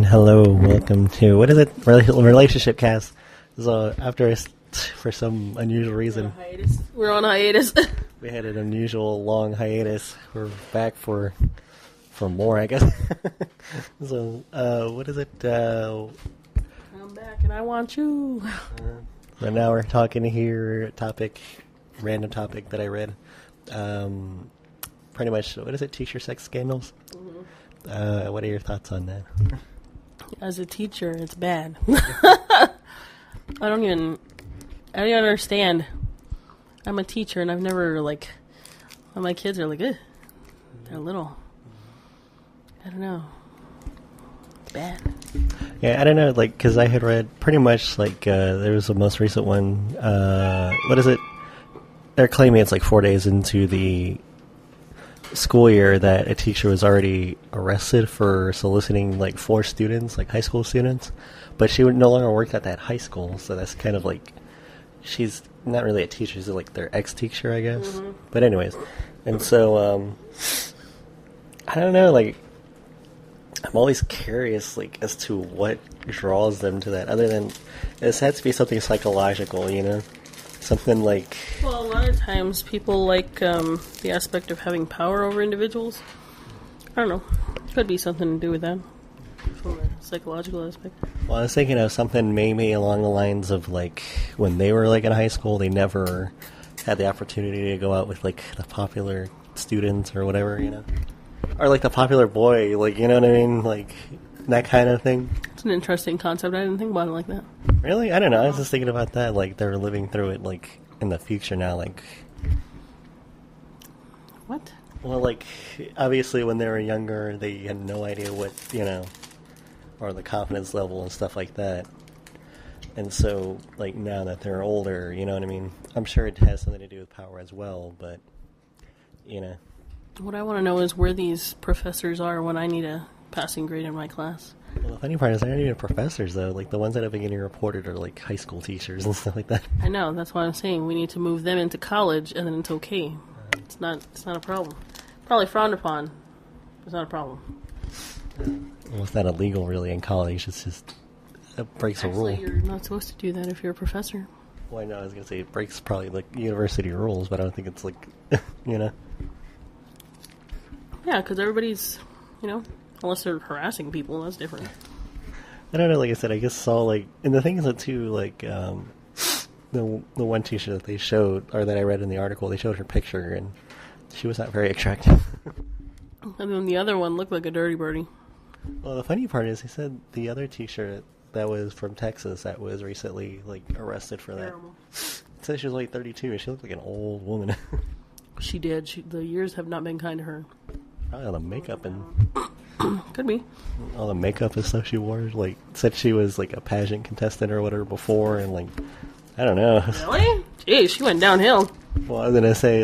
hello, welcome to, what is it, Relationshipcast. So after, for some unusual reason, we're on hiatus. We had an unusual long hiatus. We're back for more, I guess. So, what is it? I'm back and I want you. But now we're talking here, random topic that I read. Pretty much, what is it, teacher sex scandals? Mm-hmm. What are your thoughts on that? As a teacher, it's bad. I don't even understand. I'm a teacher and I've never, when my kids are they're little. I don't know. It's bad. Yeah, I don't know, because I had read pretty much, there was the most recent one, what is it? They're claiming it's 4 days into the school year that a teacher was already arrested for soliciting, 4 students, high school students, but she would no longer work at that high school, so that's kind of she's not really a teacher, she's their ex-teacher, I guess. Mm-hmm. But anyways, and so, I don't know, I'm always curious, as to what draws them to that, other than, it has to be something psychological, Something Well, a lot of times people the aspect of having power over individuals. I don't know. Could be something to do with that. From a psychological aspect. Well, I was thinking of something maybe along the lines of, when they were, in high school, they never had the opportunity to go out with, the popular students or whatever, Or, the popular boy, you know what I mean? That kind of thing. It's an interesting concept. I didn't think about it like that. Really? I don't know. I was just thinking about that. They're living through it, in the future now, What? Well, obviously when they were younger, they had no idea what, or the confidence level and stuff like that. And so, now that they're older, you know what I mean? I'm sure it has something to do with power as well, but, What I want to know is where these professors are when I need a passing grade in my class. Well, the funny part is they're not even professors, though. The ones that have been getting reported are, high school teachers and stuff like that. I know. That's why I'm saying we need to move them into college, and then it's okay. It's not a problem. Probably frowned upon. It's not a problem. Well, it's not illegal, really, in college. It's just, it breaks a rule. You're not supposed to do that if you're a professor. Well, I know. I was going to say it breaks probably, university rules, but I don't think it's, Yeah, because everybody's, unless they're harassing people, that's different. I don't know, like I said, I guess saw, and the thing is that, too, the one teacher that they showed, or that I read in the article, they showed her picture, and she was not very attractive. And then the other one looked like a dirty birdie. Well, the funny part is, he said the other teacher that was from Texas that was recently, arrested for that. Terrible. It said she was, 32, and she looked like an old woman. She did. The years have not been kind to her. Probably all the makeup and... Could be. All the makeup and stuff she wore. Said she was, a pageant contestant or whatever before, and, I don't know. Really? Jeez, she went downhill. Well, I was going to say,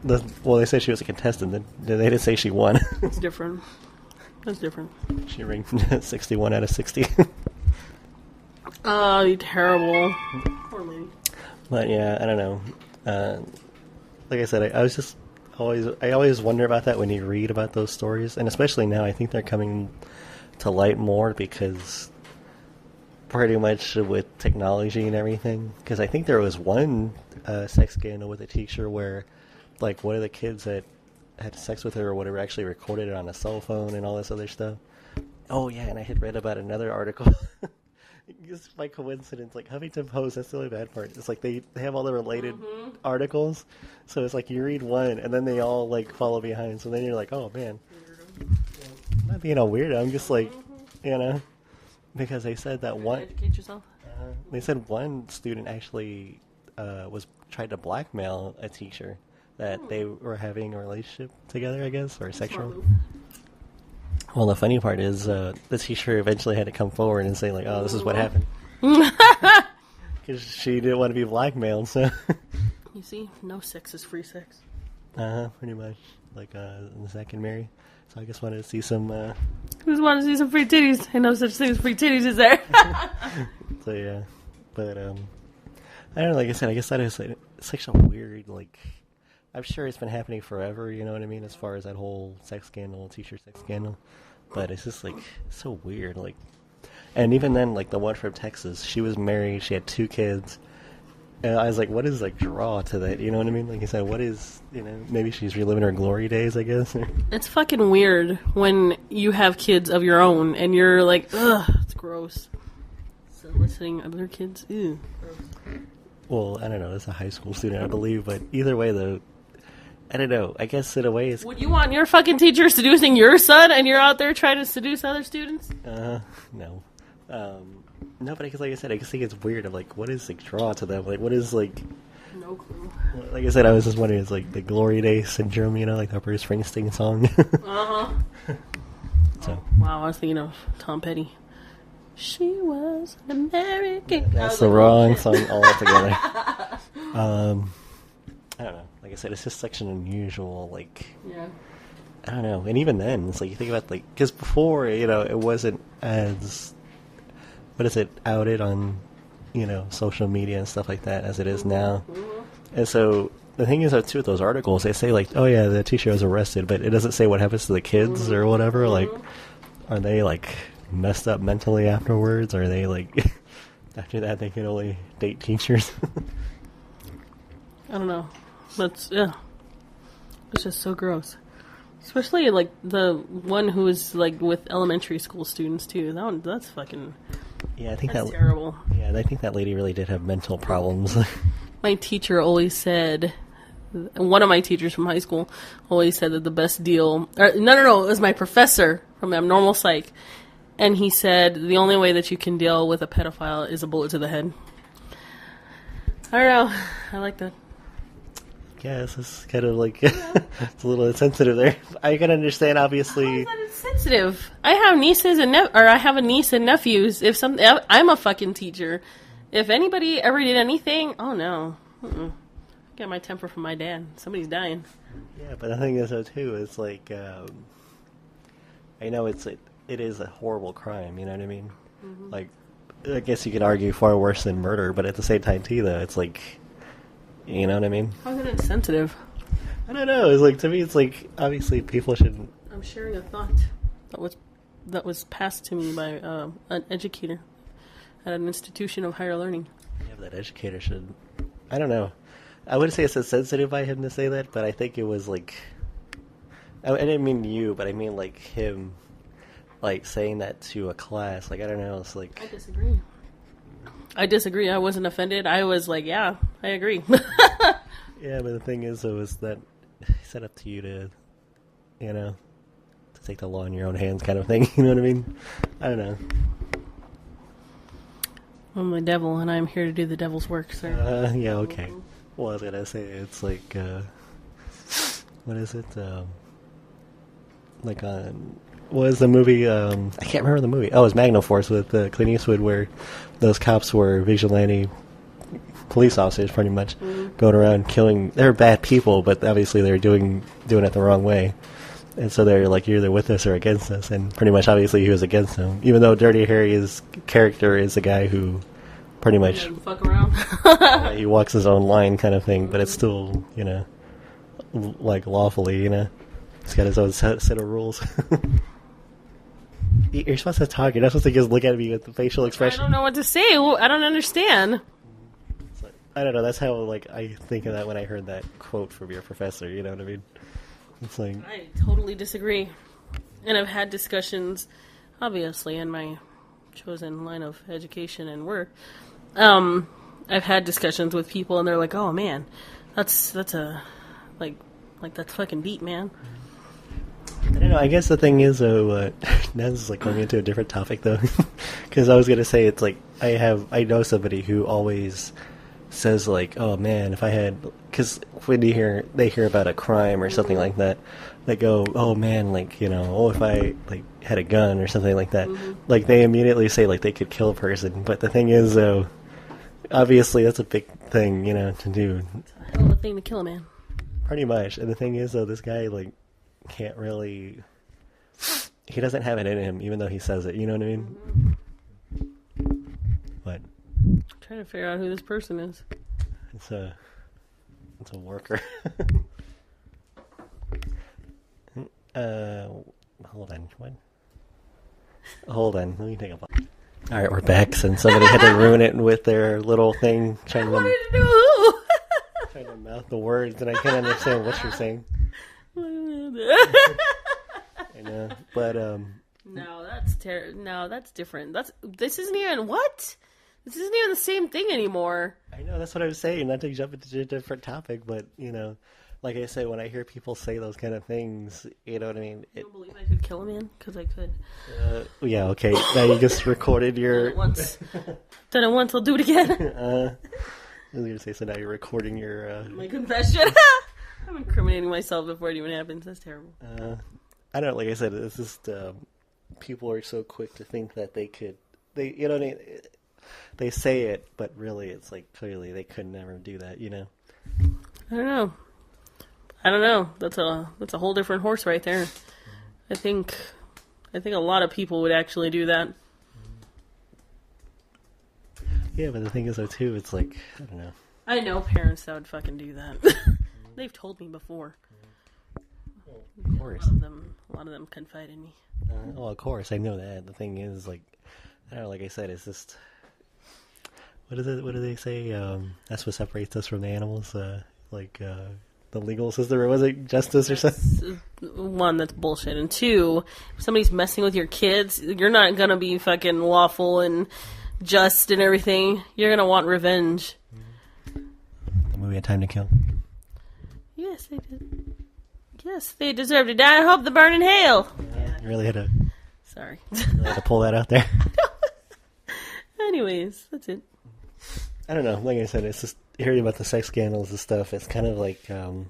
they said she was a contestant. Then they didn't say she won. It's different. That's different. She ranked 61 out of 60. Oh, you terrible. Poor lady. But, yeah, I don't know. Like I said, I always wonder about that when you read about those stories. And especially now, I think they're coming to light more because pretty much with technology and everything. Because I think there was one sex scandal with a teacher where, one of the kids that had sex with her or whatever actually recorded it on a cell phone and all this other stuff. Oh, yeah, and I had read about another article. Just by coincidence, Huffington Post, that's the only bad part. It's they have all the related articles. So it's you read one, and then they all, follow behind. So then you're oh, man. I'm not being a weirdo. I'm just, because they said that one... Educate yourself. They said one student actually tried to blackmail a teacher that they were having a relationship together, I guess, or sexual. Well, the funny part is the teacher eventually had to come forward and say, oh, this is what happened. Because she didn't want to be blackmailed, so... You see, no sex is free sex. Pretty much. Zach and Mary. So I just wanted to see some... Just wanted to see some free titties. I know such thing as free titties, is there? So, yeah. But, I don't know, like I said, I guess that is such a weird, I'm sure it's been happening forever, you know what I mean, as far as that whole sex scandal, teacher sex scandal. but it's just like so weird. Like, and even then, like the one from Texas, she was married, she had 2 kids. And I was like, what is like draw to that? You know what I mean? Like you said, what is, maybe she's reliving her glory days, I guess. It's fucking weird when you have kids of your own and you're like, ugh, it's gross. Soliciting other kids, ew. Well, I don't know. It's a high school student, I believe, but either way, though, I don't know. I guess in a way, it's Would you want your fucking teacher seducing your son and you're out there trying to seduce other students? No. No, but I guess, like I said, I just think it's weird. Of like, what is like draw to them? Like, what is like? No clue. Like I said, I was just wondering, it's like the Glory Day syndrome, like the Bruce Springsteen song. So. Wow, I was thinking of Tom Petty. She was an American. That's the wrong song altogether. I don't know. Like I said, it's just such an unusual, like. Yeah. I don't know. And even then, it's like you think about like because before, it wasn't as what is it outed on, social media and stuff like that as it is now. Mm-hmm. And so the thing is, too, with those articles, they say like, oh yeah, the teacher was arrested, but it doesn't say what happens to the kids or whatever. Like, are they like messed up mentally afterwards? Or are they like after that they can only date teachers? I don't know. It's just so gross. Especially like the one who is like with elementary school students too. That's fucking. Yeah, I think that's terrible. Yeah, I think that lady really did have mental problems. My teacher always said, one of my teachers from high school always said that the best deal. No, it was my professor from abnormal psych, and he said the only way that you can deal with a pedophile is a bullet to the head. I don't know. I like that. Yeah, this is kind of like it's a little insensitive there. I can understand, obviously. How is that insensitive? I have nieces and I have a niece and nephews. I'm a fucking teacher. If anybody ever did anything, oh no, I get my temper from my dad. Somebody's dying. Yeah, but the thing is, though, too, it's like I know it is a horrible crime. You know what I mean? Mm-hmm. Like, I guess you could argue far worse than murder, but at the same time, too, though, it's like. You know what I mean? How's it insensitive? I don't know. It's like, to me, it's like, obviously people should. I'm sharing a thought that was passed to me by an educator at an institution of higher learning. Yeah, but that educator should. I don't know. I wouldn't say it's insensitive by him to say that, but I think it was like. I didn't mean you, but I mean like him, like saying that to a class. Like, I don't know. It's like. I disagree. I wasn't offended. I was like, yeah, I agree. Yeah, but the thing is, though, is that it's set up to you to, to take the law in your own hands kind of thing. You know what I mean? I don't know. I'm the devil, and I'm here to do the devil's work, sir. Yeah, okay. Well, I was going to say, it's like, what is it? Like on... What was the movie? I can't remember the movie. Oh, it was Magnum Force with Clint Eastwood, where those cops were vigilante police officers, pretty much, going around killing. They're bad people, but obviously they're doing it the wrong way, and so they're like, you're either with us or against us. And pretty much, obviously, he was against them, even though Dirty Harry's character is a guy who pretty much fuck around. He walks his own line, kind of thing, but it's still, like lawfully, he's got his own set of rules. You're supposed to talk. You're not supposed to just look at me with the facial expression. I don't know what to say. I don't understand. I don't know. That's how I think of that when I heard that quote from your professor. You know what I mean? It's like I totally disagree, and I've had discussions, obviously, in my chosen line of education and work. I've had discussions with people, and they're like, "Oh man, that's a like that's fucking deep, man." I don't know. I guess the thing is, though, now this is like going into a different topic, though, because I was gonna say it's like I know somebody who always says like, oh man, if I had, because when they hear about a crime or something like that, they go, oh man, like if I like had a gun or something like that, like they immediately say like they could kill a person. But the thing is, though, obviously that's a big thing, to do. It's a hell of a thing to kill a man. Pretty much. And the thing is, though, this guy like can't really. He doesn't have it in him, even though he says it. You know what I mean? What? I'm trying to figure out who this person is. It's a worker. Hold on. What? Hold on, let me take a pause. All right, we're back. Since somebody had to ruin it with their little thing, trying to mouth the words, and I can't understand what you're saying. I know, but No, that's different. This isn't even what? This isn't even the same thing anymore. I know that's what I was saying. Not to jump into a different topic, but like I say, when I hear people say those kind of things, you know what I mean. You don't believe I could kill a man? Because I could. Yeah. Okay. Now you just recorded your. Done it once. I'll do it again. I was gonna say, so now you're recording your. My confession. I'm incriminating myself before it even happens. That's terrible. I don't know. Like I said, it's just people are so quick to think that they could. You know what I mean. They say it, but really, it's like clearly they could never do that. You know. I don't know. That's a whole different horse right there. I think a lot of people would actually do that. Yeah, but the thing is, though, too, it's like I don't know. I know parents that would fucking do that. They've told me before. Of course. A lot of them confide in me. Well, of course, I know that. The thing is, like, I don't know. Like I said, it's just what is it? What do they say? That's what separates us from the animals. The legal system, or was it justice or something? One, that's bullshit. And two, if somebody's messing with your kids, you're not gonna be fucking lawful and just and everything. You're gonna want revenge. The movie had time to kill. Yes, they did. Yes, they deserve to die. I hope they burn in hell. You really had to. Sorry. Really had to pull that out there. Anyways, that's it. I don't know. Like I said, it's just hearing about the sex scandals and stuff. It's kind of like, I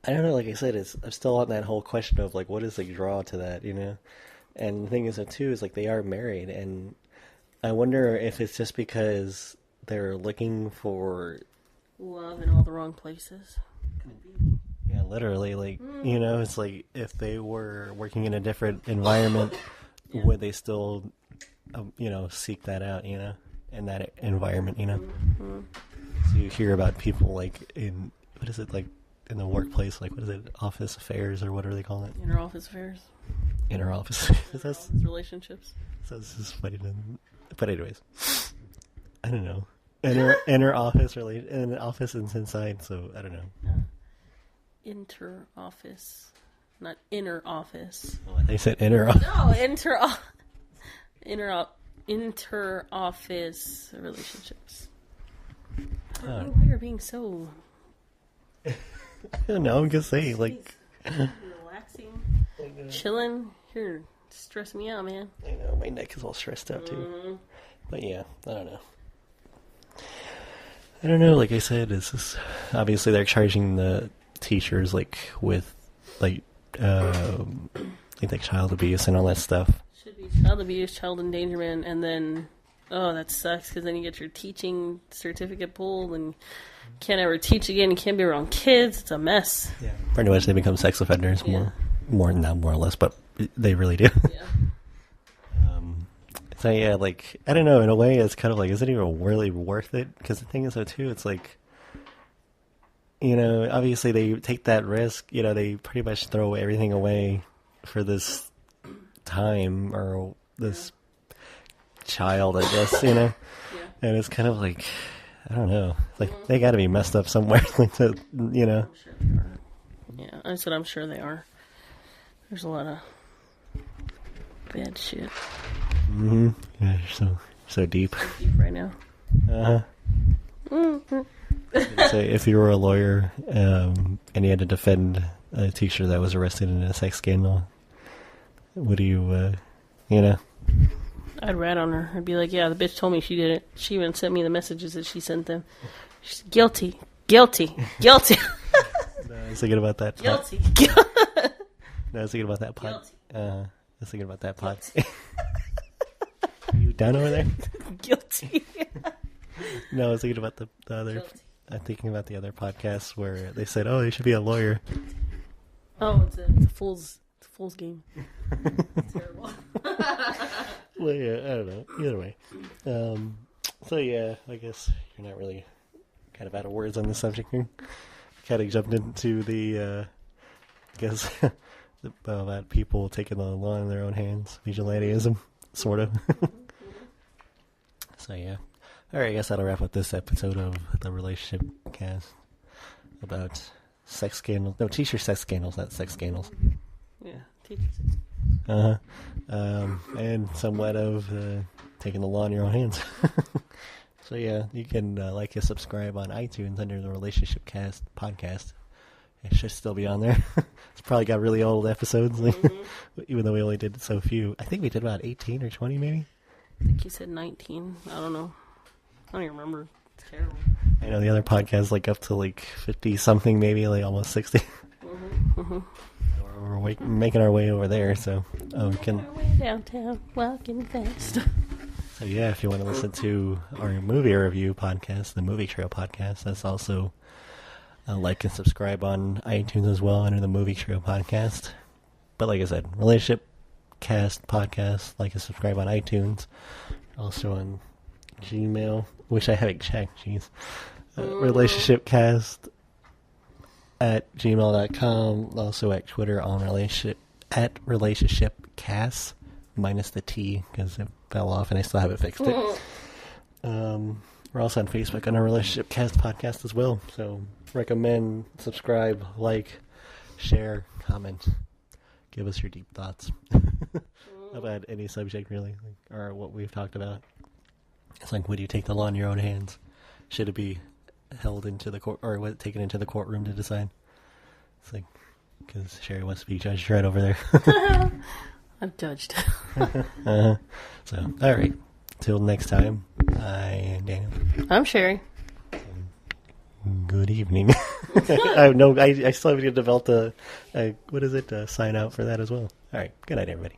don't know. Like I said, I'm still on that whole question of like, what is the draw to that, you know? And the thing is, too, is like they are married, and I wonder if it's just because they're looking for love in all the wrong places. Could be. Yeah, literally, like you know, it's like if they were working in a different environment, would they still, seek that out, you know? In that environment, you know. Mm-hmm. So you hear about people like in what is it like in the workplace, like what is it, office affairs or what are they calling it? Inner office affairs. Inner office. That's relationships. So it's just funny to, but anyways, I don't know. Inner office and office is inside, so I don't know. Inter office, not inner office. Oh, they said inner office. No, inter office relationships. I don't know why you're being so. I don't know. I'm just saying, like relaxing, chilling. You're stressing me out, man. I know my neck is all stressed out too. But yeah, I don't know. I don't know. Like I said, it's just obviously they're charging the teachers like with like child abuse and all that stuff. Should be child abuse, child endangerment, and then that sucks because then you get your teaching certificate pulled and can't ever teach again. You can't be around kids. It's a mess. Yeah, pretty much they become sex offenders more or less, but they really do. Yeah. So yeah, like I don't know. In a way, it's kind of like, is it even really worth it? Because the thing is, though, too, it's like, you know, obviously they take that risk. You know, they pretty much throw everything away for this time or this child, I guess. You know, and it's kind of like, I don't know. Like they got to be messed up somewhere, like to, you know. I'm sure they are. Yeah, I said I'm sure they are. There's a lot of bad shit. Mm-hmm. Yeah, you're so deep. So deep right now. Uh-huh. So if you were a lawyer and you had to defend a teacher that was arrested in a sex scandal, what do you, you know? I'd rat on her. I'd be like, yeah, the bitch told me she did it. She even sent me the messages that she sent them. She's guilty. Guilty. Guilty. No, I was thinking about that. Guilty. No, I was thinking about that pod. Guilty. I was thinking about that pod. You down over there? Guilty. No, I was thinking about the other. Guilty. I'm thinking about the other podcast where they said, "Oh, you should be a lawyer." Oh, it's a fool's game. It's terrible. Well, yeah, I don't know. Either way, so yeah, I guess you're not really kind of out of words on this subject here. Kind of jumped into the, I guess, about people taking the law in their own hands. Vigilantism, sort of. So, yeah. Alright, I guess that'll wrap up this episode of the Relationship Cast about sex scandals. No, teacher sex scandals, not sex scandals. Yeah, teachers. And somewhat of taking the law in your own hands. So, yeah, you can like and subscribe on iTunes under the Relationship Cast podcast. It should still be on there. It's probably got really old episodes, even though we only did so few. I think we did about 18 or 20, maybe. I think you said 19. I don't know. I don't even remember. It's terrible. I know the other podcasts like up to like 50 something, maybe like almost 60. We're making our way over there, so we can. Our way downtown, walking fast. So yeah, if you want to listen to our movie review podcast, the Movie Trail podcast, that's also like and subscribe on iTunes as well under the Movie Trail podcast. But like I said, Relationship Cast podcast, like and subscribe on iTunes, also on Gmail, which I haven't checked. Jeez, Relationshipcast at gmail.com, also at Twitter on relationshipcast minus the T because it fell off and I still haven't fixed it. We're also on Facebook on our Relationship Cast podcast as well. So recommend, subscribe, like, share, comment, give us your deep thoughts about any subject really, or what we've talked about. It's like, would you take the law in your own hands? Should it be held into the court, or was it taken into the courtroom to decide? It's like, because Sherry wants to be judged right over there. I'm judged. So, all right. Till next time, I am Daniel. I'm Sherry. Good evening. I still have to develop a sign out for that as well. All right. Good night, everybody.